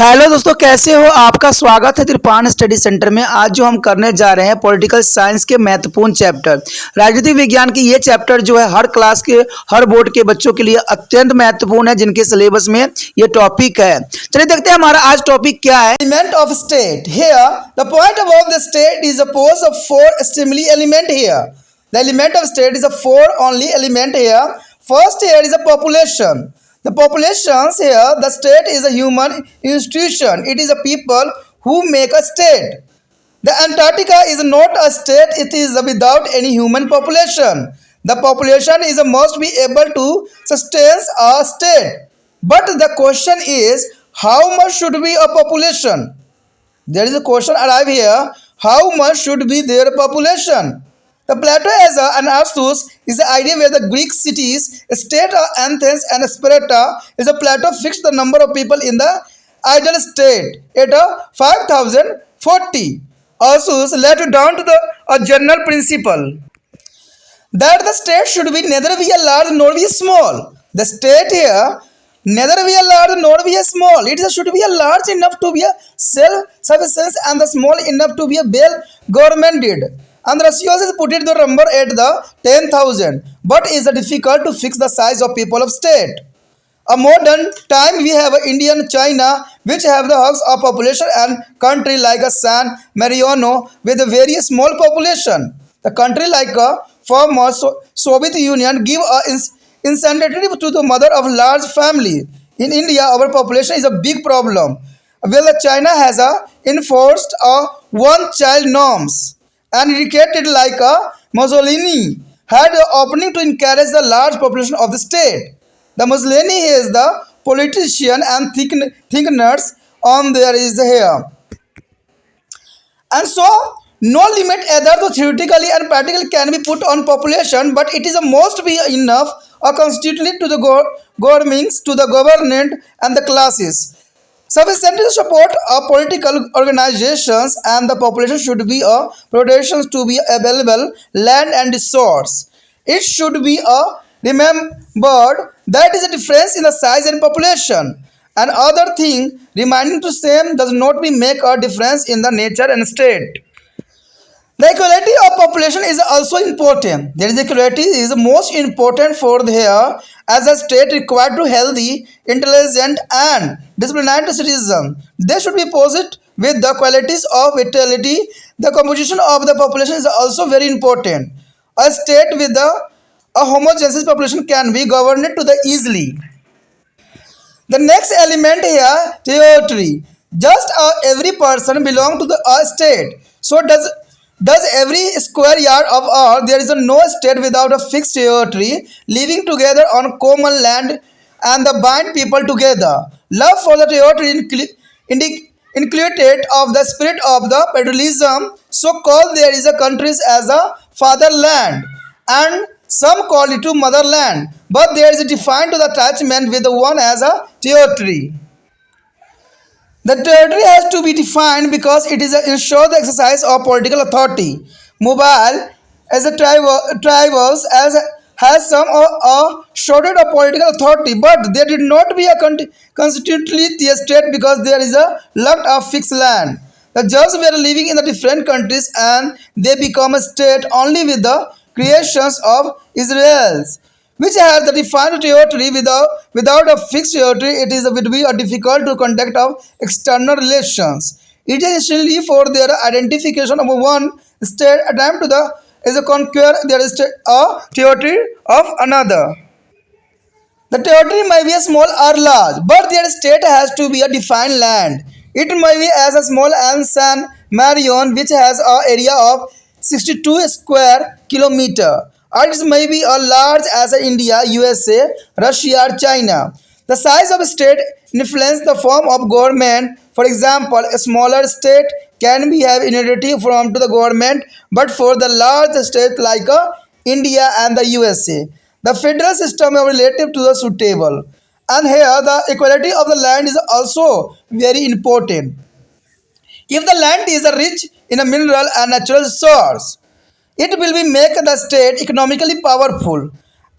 Hello दोस्तों, कैसे हो? आपका स्वागत है त्रिपान स्टडी सेंटर में। आज जो हम करने जा रहे हैं पॉलिटिकल साइंस के महत्वपूर्ण चैप्टर राजनीतिक विज्ञान की। ये चैप्टर जो है हर क्लास के हर बोर्ड के बच्चों के लिए अत्यंत महत्वपूर्ण है, जिनके सिलेबस में ये टॉपिक है। चलिए देखते हैं हमारा आज टॉपिक क्या है। Element of state. Here the point about the state is oppose of four stimuli element here. The element of state is a four only element here. First here is a population. The populations here, the state is a human institution. It is a people who make a state. The Antarctica is not a state. It is without any human population. The population is must be able to sustain a state. But the question is, how much should be a population? There is a question arrive here. How much should be their population? The Plato as an Arsus is the idea where the Greek cities, state of Athens and Sparta is a Plato fixed the number of people in the ideal state at 5,040. Arsus led down to a general principle that the state should be neither be a large nor be a small. The state here neither be a large nor be a small. It should be a large enough to be a self-sufficient and the small enough to be a well governmented. And Ratios is put it the number at the 10,000, but is difficult to fix the size of people of state. A modern time we have Indian China, which have the hugs of population, and country like a San Marino with a very small population. The country like a former Soviet Union give a incentive to the mother of large family. In India, our population is a big problem. Well, China has enforced a one-child norms and educated like a Mussolini had the opening to encourage the large population of the state. The Mussolini is the politician and thinkers on there is here. And so, no limit either to theoretically and practically can be put on population, but it is a most be enough or constitutively to the governments, to the government and the classes. Sufficient to support political organizations, and the population should be a protections to be available land and resource. It should be a remembered that is a difference in the size and population. And other thing reminding to same does not be make a difference in the nature and state. The equality of population is also important. There is equality is most important for here as a state required to healthy, intelligent and disciplined citizen. They should be posed with the qualities of vitality. The composition of the population is also very important. A state with a homogeneous population can be governed to the easily. The next element here, territory. Just every person belong to the state. So does every square yard of earth. There is no state without a fixed territory, living together on common land and the bind people together. Love for the territory included of the spirit of the federalism. So called there is a countries as a fatherland, and some call it to motherland, but there is a defined to the attachment with the one as a territory. The territory has to be defined because it is ensure the exercise of political authority. Mobile as a tribals as has some shorted of political authority, but they did not be a constitutionally the state because there is a lot of fixed land. The Jews were living in the different countries and they become a state only with the creations of Israel's, which have the defined territory without a fixed territory. It is would be a difficult to conduct of external relations. It is essentially for their identification of one state attempt to the is a conquer there is a territory of another. The territory may be small or large, but their state has to be a defined land. It may be as a small as San Marion, which has an area of 62 square kilometer. Or it may be as large as India, USA, Russia, or China. The size of a state influences the form of government. For example, a smaller state can be have immunity from to the government, but for the large state like India and the USA, the federal system is relative to the suitable. And here the equality of the land is also very important. If the land is rich in a mineral and natural resource, it will be make the state economically powerful,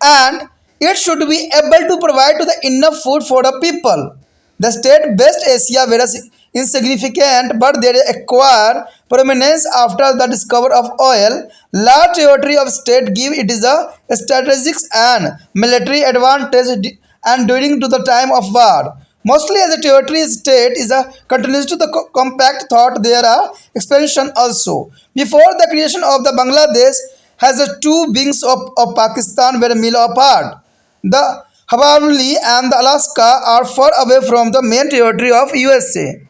and it should be able to provide to the enough food for the people. The state West Asia were insignificant, but they acquire prominence after the discovery of oil. Large territory of state give it is a strategic and military advantage and during to the time of war. Mostly as a territory state is a continues to the compact thought there are expansion also. Before the creation of the Bangladesh has the two wings of Pakistan were mile apart. The Hawaii and the Alaska are far away from the main territory of USA.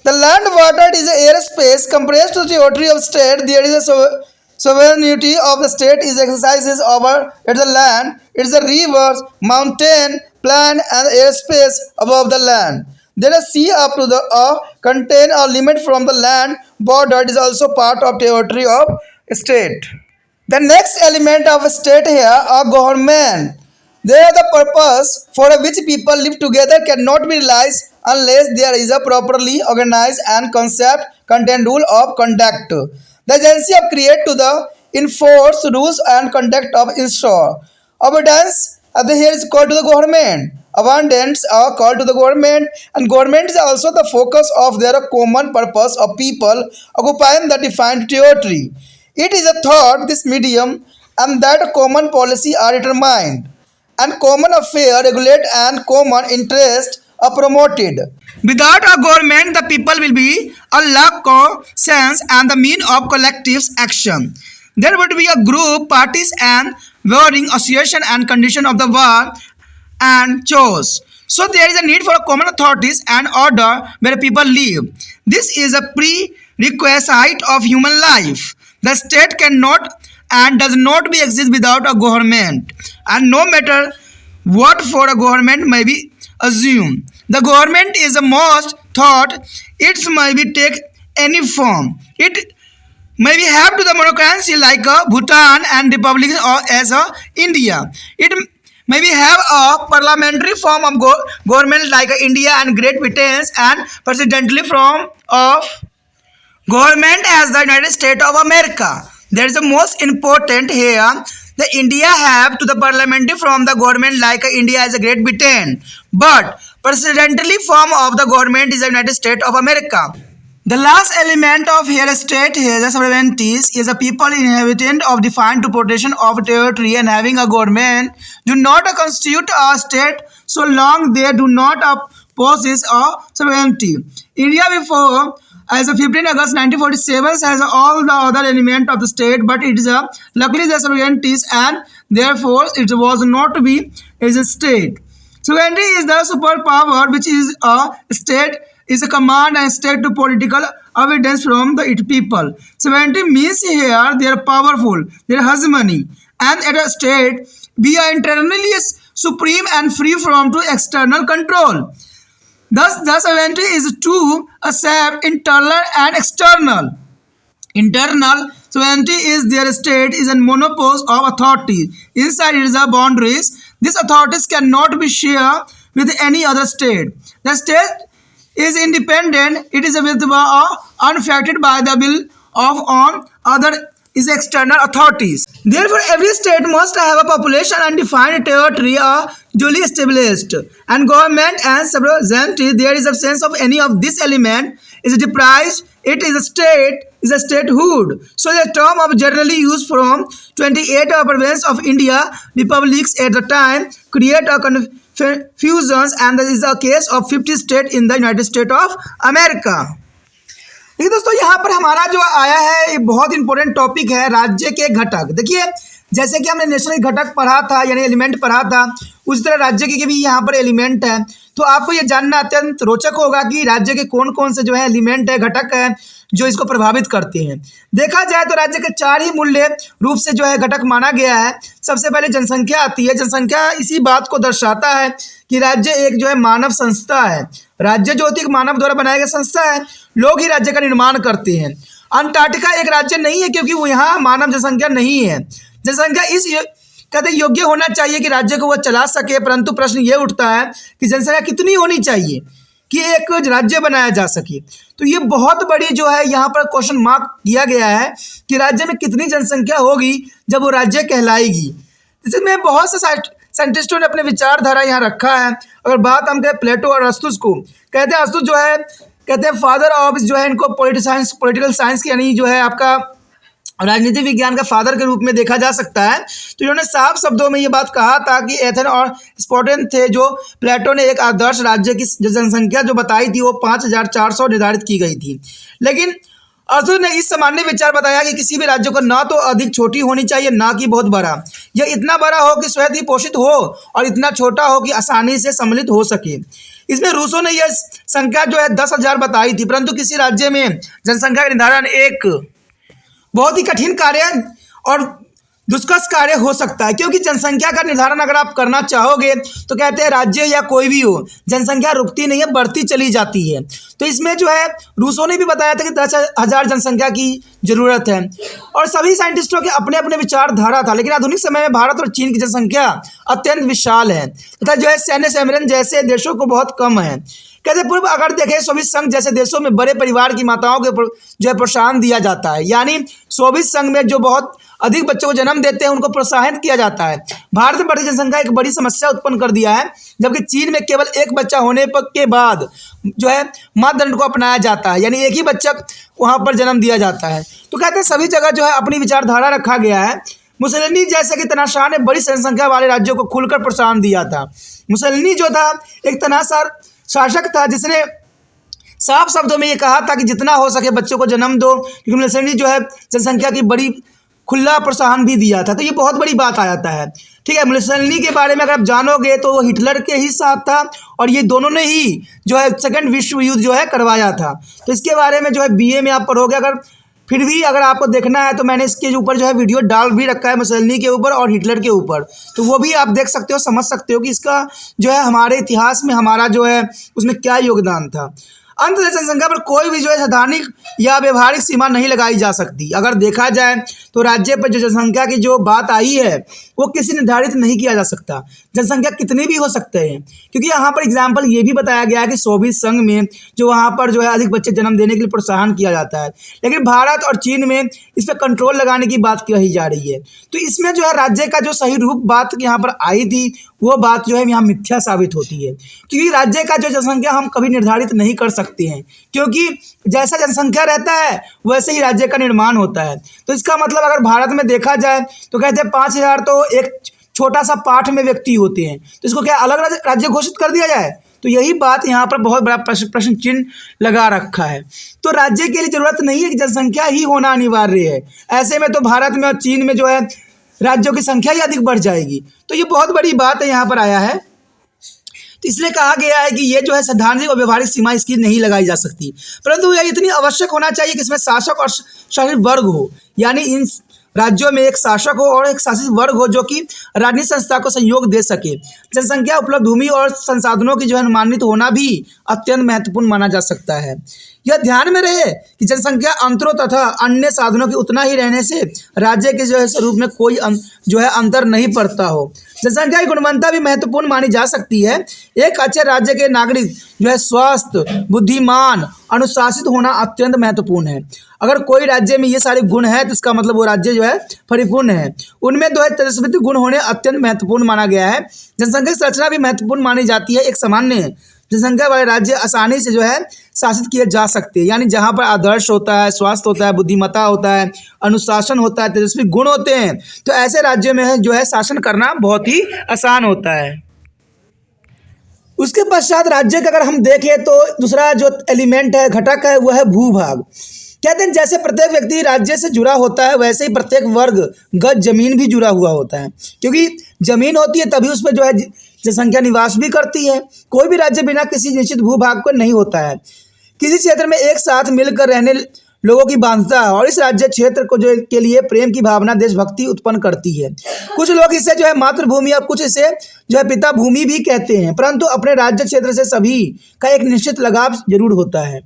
The land water is a airspace compared to the territory of state. There is a sovereignty of the state is exercises over its land. It's a rivers, mountain, plain, and airspace above the land. There is sea up to the contain or limit from the land border. It is also part of territory of state. The next element of a state here are government. They are the purpose for which people live together cannot be realized unless there is a properly organized and concept content rule of conduct. The agency of create to the enforce rules and conduct of ensure. Obedience here is called to the government. Abundance are called to the government, and government is also the focus of their common purpose of people occupying the defined territory. It is a thought, this medium, and that common policy are determined, and common affair regulate and common interest are promoted. Without a government, the people will be a lack of sense and the mean of collective action. There would be a group, parties, and varying association and condition of the war and chores. So there is a need for a common authorities and order where people live. This is a prerequisite of human life. The state cannot and does not be exist without a government, and no matter what for a government may be assumed. The government is the most thought. It may be take any form. It may be have to the monocracy like a Bhutan and Republic or as a India. It maybe have a parliamentary form of government like India and Great Britain, and presidential form of government as the United States of America. There is the most important here. The India have to the parliamentary from the government like India as a Great Britain, but presidentially form of the government is the United States of America. The last element of here state here the sovereignties is a people inhabitant of defined to protection of territory and having a government do not constitute a state so long they do not possess a sovereignty. India before as of 15 August 1947 has all the other element of the state, but it is a luckily the sovereignties and therefore it was not to be as a state. Sovereignty is the superpower which is a state is a command and state to political evidence from the people. Sovereignty means here they are powerful, their hegemony, and at a state we are internally supreme and free from to external control. Thus, the sovereignty is to accept internal and external. Internal sovereignty is their state is a monopoly of authority. Inside it is a boundaries. These authorities cannot be shared with any other state. The state is independent. It is unaffected by the will of on other is external authorities. Therefore, every state must have a population and defined territory are duly established, and government and sovereignty. There is absence of any of this element is deprived. It is a state is a statehood. So the term of generally used from 28 provinces of India republics at the time create a confusions, and this is a case of 50 states in the United States of America. देखिए दोस्तों, यहाँ पर हमारा जो आया है ये बहुत इंपॉर्टेंट टॉपिक है राज्य के घटक। देखिए जैसे कि हमने नेशनल घटक पढ़ा था यानी एलिमेंट पढ़ा था, उस तरह राज्य के भी यहाँ पर एलिमेंट है। तो आपको ये जानना अत्यंत रोचक होगा कि राज्य के कौन कौन से जो है एलिमेंट है, घटक है जो इसको प्रभावित करते हैं। देखा जाए तो राज्य के 4 ही मूल्य रूप से जो है घटक माना गया है। सबसे पहले जनसंख्या आती है। जनसंख्या इसी बात को दर्शाता है कि राज्य एक जो है मानव संस्था है। राज्य जो होती है मानव द्वारा बनाया गया संस्था है, लोग ही राज्य का निर्माण करते हैं। अंटार्कटिका एक राज्य नहीं है क्योंकि वो यहाँ मानव जनसंख्या नहीं है। जनसंख्या इस कहते योग्य होना चाहिए कि राज्य को वह चला सके, परंतु प्रश्न ये उठता है कि जनसंख्या कितनी होनी चाहिए कि एक राज्य बनाया जा सके। तो ये बहुत बड़ी जो है यहाँ पर क्वेश्चन मार्क किया गया है कि राज्य में कितनी जनसंख्या होगी जब वो राज्य कहलाएगी। इसमें बहुत से साइंटिस्टों ने अपने विचारधारा यहाँ रखा है। अगर बात हम करें प्लेटो और अरस्तुस को, कहते हैं अरस्तुस जो है कहते हैं फादर ऑफ जो है इनको पॉलिटिकल साइंस की यानी जो है आपका राजनीतिक विज्ञान का फादर के रूप में देखा जा सकता है। तो इन्होंने साफ शब्दों में ये बात कहा था कि एथेन और स्पार्टन थे जो प्लेटो ने एक आदर्श राज्य की जो जनसंख्या जो बताई थी वो 5400 निर्धारित की गई थी। लेकिन अरस्तु ने इस सामान्य विचार बताया कि किसी भी राज्य को ना तो अधिक छोटी होनी चाहिए ना कि बहुत बड़ा। यह इतना बड़ा हो कि स्वयं ही पोषित हो और इतना छोटा हो कि आसानी से सम्मिलित हो सके। इसमें रूसों ने यह संख्या जो है 10,000 बताई थी, परंतु किसी राज्य में जनसंख्या का निर्धारण एक बहुत ही कठिन कार्य और दुष्कर्ष कार्य हो सकता है, क्योंकि जनसंख्या का निर्धारण अगर आप करना चाहोगे तो कहते हैं राज्य या कोई भी हो जनसंख्या रुकती नहीं है, बढ़ती चली जाती है। तो इसमें जो है रूसों ने भी बताया था कि 10,000 जनसंख्या की जरूरत है और सभी साइंटिस्टों के अपने अपने विचारधारा था। लेकिन आधुनिक समय में भारत और चीन की जनसंख्या अत्यंत विशाल है तथा जो है सैन्य सम्मेलन जैसे देशों को बहुत कम है। कहते पूर्व अगर देखें सोवियत संघ जैसे देशों में बड़े परिवार की माताओं के जो है प्रोत्साहन दिया जाता है, यानी सोवियत संघ में जो बहुत अधिक बच्चों को जन्म देते हैं उनको प्रोत्साहित किया जाता है। भारत में बढ़ती जनसंख्या एक बड़ी समस्या उत्पन्न कर दिया है, जबकि चीन में केवल एक बच्चा होने के बाद जो है मानदंड को अपनाया जाता है, यानी एक ही बच्चा वहाँ पर जन्म दिया जाता है। तो कहते हैं सभी जगह जो है अपनी विचारधारा रखा गया है। मुसोलिनी जैसे कि तनाशाह ने बड़ी जनसंख्या वाले राज्यों को खुलकर प्रोत्साहन दिया था। मुसोलिनी जो था एक तनाशाह शासक था जिसने साफ शब्दों में ये कहा था कि जितना हो सके बच्चों को जन्म दो, क्योंकि मुसोलिनी जो है जनसंख्या की बड़ी खुला प्रोत्साहन भी दिया था। तो ये बहुत बड़ी बात आ जाता है। ठीक है, मुसोलिनी के बारे में अगर आप जानोगे तो वो हिटलर के ही साथ था और ये दोनों ने ही जो है सेकंड विश्व युद्ध जो है करवाया था। तो इसके बारे में जो है बीए में आप पढ़ोगे। अगर फिर भी अगर आपको देखना है तो मैंने इसके ऊपर जो है वीडियो डाल भी रखा है मुसोलिनी के ऊपर और हिटलर के ऊपर, तो वो भी आप देख सकते हो, समझ सकते हो कि इसका जो है हमारे इतिहास में हमारा जो है उसमें क्या योगदान था। अंत में जनसंख्या पर कोई भी जो है सैद्धांतिक या व्यवहारिक सीमा नहीं लगाई जा सकती। अगर देखा जाए तो राज्य पर जो जनसंख्या की जो बात आई है वो किसी निर्धारित नहीं किया जा सकता। जनसंख्या कितनी भी हो सकते हैं, क्योंकि यहाँ पर एग्जाम्पल ये भी बताया गया है कि सोवियत संघ में जो वहाँ पर जो है अधिक बच्चे जन्म देने के लिए प्रोत्साहन किया जाता है, लेकिन भारत और चीन में इस पर कंट्रोल लगाने की बात कही जा रही है। तो इसमें जो है राज्य का जो सही रूप बात यहाँ पर आई थी वो बात जो है यहाँ मिथ्या साबित होती है, क्योंकि राज्य का जो जनसंख्या हम कभी निर्धारित नहीं कर सकते हैं, क्योंकि जैसा जनसंख्या रहता है वैसे ही राज्य का निर्माण होता है। तो इसका मतलब अगर भारत में देखा जाए तो कहते हैं 5,000 तो एक छोटा सा पाठ में व्यक्ति होते हैं, तो इसको क्या अलग राज्य घोषित कर दिया जाए? तो यही बात यहाँ पर बहुत बड़ा प्रश्न चिन्ह लगा रखा है। तो राज्य के लिए जरूरत नहीं है कि जनसंख्या ही होना अनिवार्य है। ऐसे में तो भारत में और चीन में जो है राज्यों की संख्या ही अधिक बढ़ जाएगी। तो ये बहुत बड़ी बात है यहाँ पर आया है। तो इसलिए कहा गया है कि ये जो है सैद्धांतिक और व्यवहारिक सीमा इसकी नहीं लगाई जा सकती, परंतु यह इतनी आवश्यक होना चाहिए कि इसमें शासक और शासित वर्ग हो, यानी इन राज्यों में एक शासक हो और एक शासित वर्ग हो जो कि राजनीतिक संस्था को सहयोग दे सके। जनसंख्या, उपलब्ध भूमि और संसाधनों की जो है अनुमानित होना भी अत्यंत महत्वपूर्ण माना जा सकता है। यह ध्यान में रहे कि जनसंख्या अंतरों तथा अन्य साधनों के उतना ही रहने से राज्य के जो है स्वरूप में कोई जो है अंतर नहीं पड़ता हो। जनसंख्या की गुणवत्ता भी महत्वपूर्ण मानी जा सकती है। एक अच्छे राज्य के नागरिक जो है स्वस्थ, बुद्धिमान, अनुशासित होना अत्यंत महत्वपूर्ण है। अगर कोई राज्य में ये सारे गुण हैं तो इसका मतलब वो राज्य जो है परिपूर्ण है। उनमें जो है तेजस्वी गुण होने अत्यंत महत्वपूर्ण माना गया है। जनसंख्या की संरचना भी महत्वपूर्ण मानी जाती है। एक सामान्य जनसंख्या वाले राज्य आसानी से जो है शासित किए जा सकते हैं, यानी जहाँ पर आदर्श होता है, स्वास्थ्य होता है, बुद्धिमत्ता होता है, अनुशासन होता है, तेजस्वी गुण होते हैं, तो ऐसे राज्यों में जो है शासन करना बहुत ही आसान होता है। उसके पश्चात राज्य का अगर हम देखें तो दूसरा जो एलिमेंट है, घटक है, वह है भूभाग। कहते हैं जैसे प्रत्येक व्यक्ति राज्य से जुड़ा होता है वैसे ही प्रत्येक वर्ग गज जमीन भी जुड़ा हुआ होता है, क्योंकि जमीन होती है तभी उस पर जो है जनसंख्या निवास भी करती है। कोई भी राज्य बिना किसी निश्चित भूभाग को नहीं होता है। किसी क्षेत्र में एक साथ मिलकर रहने लोगों की बांधता है और इस राज्य क्षेत्र को जो के लिए प्रेम की भावना, देशभक्ति उत्पन्न करती है। कुछ लोग इसे जो है मातृभूमि और कुछ इसे जो है पिता भूमि भी कहते हैं, परंतु अपने राज्य क्षेत्र से सभी का एक निश्चित लगाव जरूर होता है।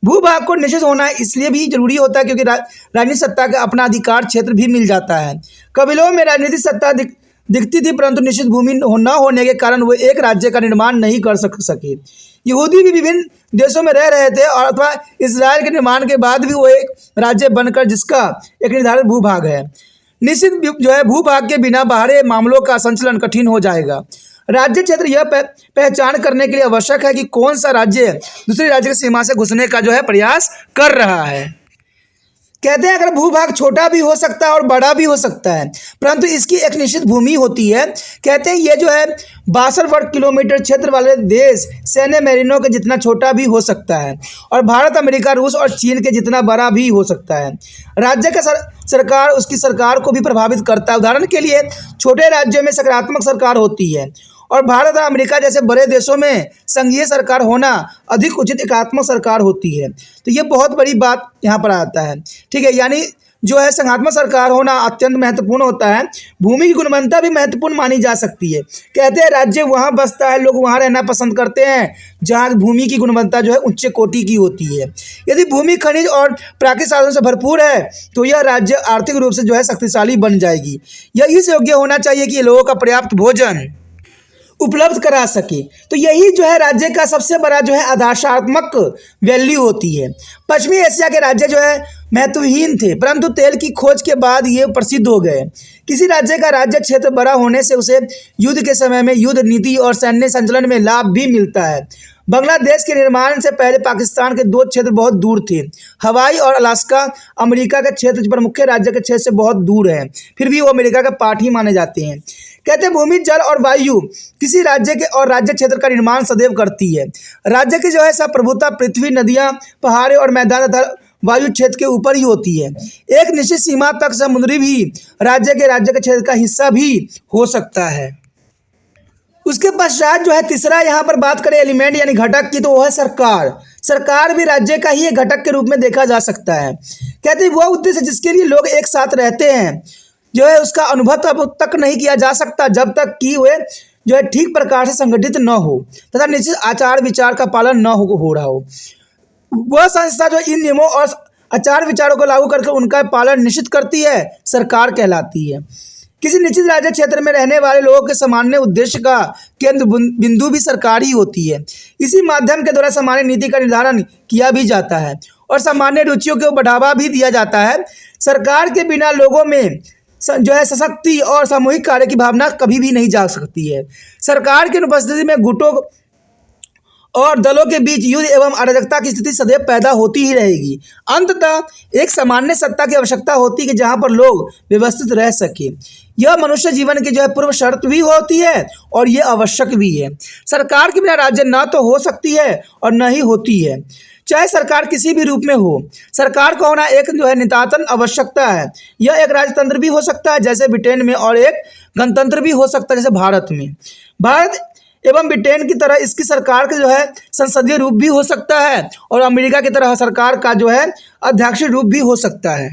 भूभाग को निश्चित होना इसलिए भी जरूरी होता है क्योंकि राजनीतिक सत्ता का अपना अधिकार क्षेत्र भी मिल जाता है। कबीलों में राजनीतिक सत्ता दिखती थी, परंतु निश्चित भूमि न होने के कारण वो एक राज्य का निर्माण नहीं कर सके। यहूदी भी विभिन्न देशों में रह रहे थे और अथवा इजराइल के निर्माण के बाद भी वो एक राज्य बनकर जिसका एक निर्धारित भूभाग है। निश्चित जो है भूभाग के बिना बाहरी मामलों का संचालन कठिन हो जाएगा। राज्य क्षेत्र यह पहचान करने के लिए आवश्यक है कि कौन सा राज्य दूसरे राज्य की सीमा से घुसने का जो है प्रयास कर रहा है। कहते हैं अगर भूभाग छोटा भी हो सकता है और बड़ा भी हो सकता है, परंतु इसकी एक निश्चित भूमि होती है। कहते हैं ये जो है 62 वर्ग किलोमीटर क्षेत्र वाले देश सैन्य मेरिनो के जितना छोटा भी हो सकता है और भारत, अमेरिका, रूस और चीन के जितना बड़ा भी हो सकता है। राज्य का सरकार उसकी सरकार को भी प्रभावित करता है। उदाहरण के लिए छोटे राज्यों में सकारात्मक सरकार होती है और भारत और अमेरिका जैसे बड़े देशों में संघीय सरकार होना अधिक उचित एकात्मक सरकार होती है। तो ये बहुत बड़ी बात यहाँ पर आता है। ठीक है, यानी जो है संघात्मक सरकार होना अत्यंत महत्वपूर्ण होता है। भूमि की गुणवत्ता भी महत्वपूर्ण मानी जा सकती है। कहते हैं राज्य वहाँ बसता है, लोग वहाँ रहना पसंद करते हैं जहाँ भूमि की गुणवत्ता जो है उच्च कोटि की होती है। यदि भूमि खनिज और प्राकृतिक साधनों से भरपूर है तो यह राज्य आर्थिक रूप से जो है शक्तिशाली बन जाएगी। यह इस योग्य होना चाहिए कि लोगों का पर्याप्त भोजन उपलब्ध करा सके। तो यही जो है राज्य का सबसे बड़ा जो है आदर्शात्मक वैल्यू होती है। पश्चिमी एशिया के राज्य जो है महत्वहीन थे, परंतु तेल की खोज के बाद ये प्रसिद्ध हो गए। किसी राज्य का राज्य क्षेत्र बड़ा होने से उसे युद्ध के समय में युद्ध नीति और सैन्य संचालन में लाभ भी मिलता है। बांग्लादेश के निर्माण से पहले पाकिस्तान के दो क्षेत्र बहुत दूर थे। हवाई और अलास्का अमेरिका के क्षेत्र पर मुख्य राज्य के क्षेत्र से बहुत दूर है, फिर भी वो अमेरिका का पार्ट ही माने जाते हैं। कहते हैं भूमि, जल और वायु किसी राज्य के और राज्य क्षेत्र का निर्माण सदैव करती है। राज्य की जो है सब प्रभुता पृथ्वी, नदियाँ, पहाड़े और मैदान तथा वायु क्षेत्र के ऊपर ही होती है। एक निश्चित सीमा तक समुद्री भी राज्य के क्षेत्र का हिस्सा भी हो सकता है। उसके पश्चात जो है तीसरा यहाँ पर बात करें एलिमेंट यानी घटक की, तो वो है सरकार। सरकार भी राज्य का ही एक घटक के रूप में देखा जा सकता है। कहते हैं वह उद्देश्य जिसके लिए लोग एक साथ रहते हैं जो है उसका अनुभव तब तक नहीं किया जा सकता जब तक कि वे जो है ठीक प्रकार से संगठित न हो तथा निश्चित आचार विचार का पालन न हो रहा हो। वह संस्था जो इन नियमों और आचार विचारों को लागू करके उनका पालन निश्चित करती है सरकार कहलाती है। किसी निश्चित राज्य क्षेत्र में रहने वाले लोगों के सामान्य उद्देश्य का केंद्र बिंदु भी सरकार ही होती है। इसी माध्यम के द्वारा सामान्य नीति का निर्धारण किया भी जाता है और सामान्य रुचियों को बढ़ावा भी दिया जाता है। सरकार के बिना लोगों में जो है सशक्ति और सामूहिक कार्य की भावना कभी भी नहीं जाग सकती है। सरकार की अनुपस्थिति में गुटों और दलों के बीच युद्ध एवं अराजकता की स्थिति सदैव पैदा होती ही रहेगी। अंततः एक सामान्य सत्ता की आवश्यकता होती है कि जहां पर लोग व्यवस्थित रह सके। यह मनुष्य जीवन की जो है पूर्व शर्त भी होती है और ये आवश्यक भी है। सरकार के बिना राज्य न तो हो सकती है और न ही होती है, चाहे सरकार किसी भी रूप में हो। सरकार का होना एक जो है नितांत आवश्यकता है। यह एक राजतंत्र भी हो सकता है जैसे ब्रिटेन में और एक गणतंत्र भी हो सकता है जैसे भारत में। भारत एवं ब्रिटेन की तरह इसकी सरकार का जो है संसदीय रूप भी हो सकता है और अमेरिका की तरह सरकार का जो है अध्यक्षीय रूप भी हो सकता है।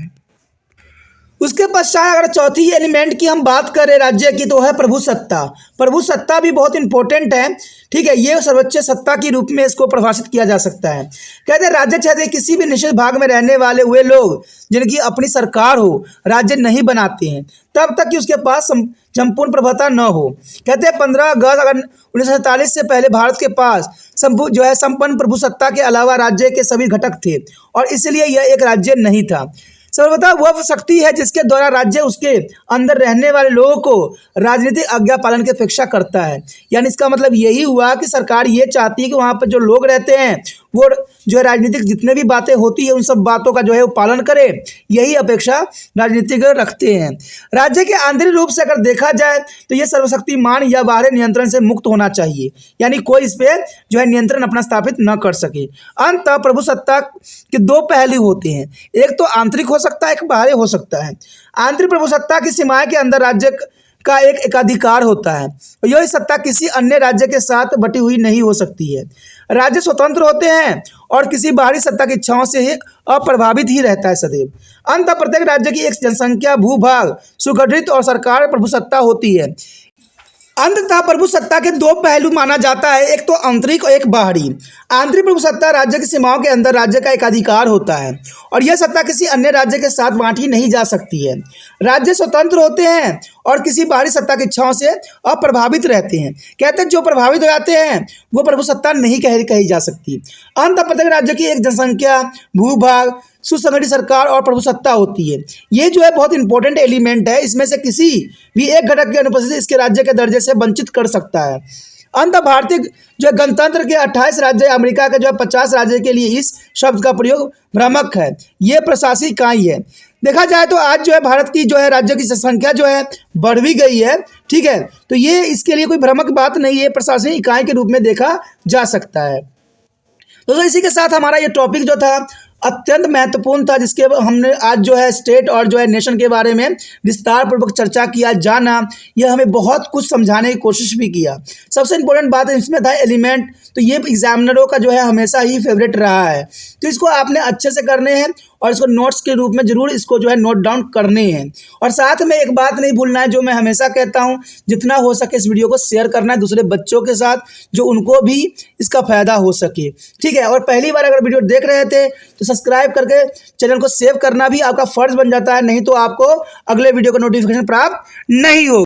उसके पश्चात अगर चौथी एलिमेंट की हम बात करें राज्य की तो है प्रभुसत्ता। प्रभुसत्ता भी बहुत इंपॉर्टेंट है। ठीक है, ये सर्वोच्च सत्ता के रूप में इसको परिभाषित किया जा सकता है। कहते हैं राज्य क्षेत्र किसी भी निश्चित भाग में रहने वाले वे लोग जिनकी अपनी सरकार हो राज्य नहीं बनाते हैं तब तक कि उसके पास संपूर्ण प्रभुता न हो। कहते हैं 15 अगस्त अगर 1947 से पहले भारत के पास संपन्न प्रभुसत्ता के अलावा राज्य के सभी घटक थे और इसलिए यह एक राज्य नहीं था। सर्वथा वह शक्ति है जिसके द्वारा राज्य उसके अंदर रहने वाले लोगों को राजनीतिक आज्ञा पालन की अपेक्षा करता है। यानी इसका मतलब यही हुआ कि सरकार ये चाहती है कि वहाँ पर जो लोग रहते हैं वो जो है राजनीतिक जितने भी बातें होती है उन सब बातों का जो है वो पालन करे, यही अपेक्षा राजनीतिक रखते हैं। राज्य के आंतरिक रूप से अगर देखा जाए तो ये सर्वशक्तिमान या बाहरी नियंत्रण से मुक्त होना चाहिए, यानी कोई इस पर जो है नियंत्रण अपना स्थापित न कर सके। अंततः प्रभुसत्ता के दो पहलू होते हैं, एक तो आंतरिक हो सकता है, एक बाहरी हो सकता है। आंतरिक प्रभुसत्ता की सीमाएं के अंदर राज्य का एक एकाधिकार होता है। यह सत्ता किसी अन्य राज्य के साथ बटी हुई नहीं हो सकती है। राज्य स्वतंत्र होते हैं और किसी बाहरी सत्ता की इच्छाओं से ही अप्रभावित ही रहता है सदैव। अंततः प्रत्येक राज्य की एक जनसंख्या, भूभाग, सुगठित और सरकार प्रभुसत्ता होती है। अंततः प्रभुसत्ता के दो पहलू माना जाता है, एक तो आंतरिक और एक बाहरी। आंतरिक प्रभुसत्ता राज्य की सीमाओं के अंदर राज्य का एकाधिकार होता है और यह सत्ता किसी अन्य राज्य के साथ बांटी नहीं जा सकती है। राज्य स्वतंत्र होते हैं और किसी बाहरी सत्ता की इच्छाओं से अप्रभावित रहते हैं। कहते हैं जो प्रभावित हो जाते हैं वो प्रभुसत्ता नहीं कही जा सकती। अंत प्रत्येक राज्य की एक जनसंख्या, भूभाग, सुसंगठित सरकार और प्रभुसत्ता होती है। ये जो है बहुत इंपॉर्टेंट एलिमेंट है। इसमें से किसी भी एक घटक की अनुपस्थिति इसके राज्य के दर्जे से वंचित कर सकता है। अंत भारतीय जो है गणतंत्र के 28 राज्य, अमेरिका के जो है 50 राज्य के लिए इस शब्द का प्रयोग भ्रामक है। ये प्रशासनिक इकाई है। देखा जाए तो आज जो है भारत की जो है राज्यों की संख्या जो है बढ़ भी गई है, ठीक है। तो ये इसके लिए कोई भ्रामक बात नहीं है, प्रशासनिक इकाई के रूप में देखा जा सकता है। दोस्तों इसी के साथ हमारा ये टॉपिक जो था अत्यंत महत्वपूर्ण था, जिसके हमने आज जो है स्टेट और जो है नेशन के बारे में विस्तार पूर्वक चर्चा किया, जाना। यह हमें बहुत कुछ समझाने की कोशिश भी किया। सबसे इंपॉर्टेंट बात इसमें था एलिमेंट, तो ये एग्जामिनरों का जो है हमेशा ही फेवरेट रहा है। तो इसको आपने अच्छे से करने हैं और इसको नोट्स के रूप में जरूर इसको जो है नोट डाउन करने हैं। और साथ में एक बात नहीं भूलना है जो मैं हमेशा कहता हूँ, जितना हो सके इस वीडियो को शेयर करना है दूसरे बच्चों के साथ, जो उनको भी इसका फायदा हो सके, ठीक है। और पहली बार अगर वीडियो देख रहे थे तो सब्सक्राइब करके चैनल को सेव करना भी आपका फर्ज बन जाता है, नहीं तो आपको अगले वीडियो का नोटिफिकेशन प्राप्त नहीं हो।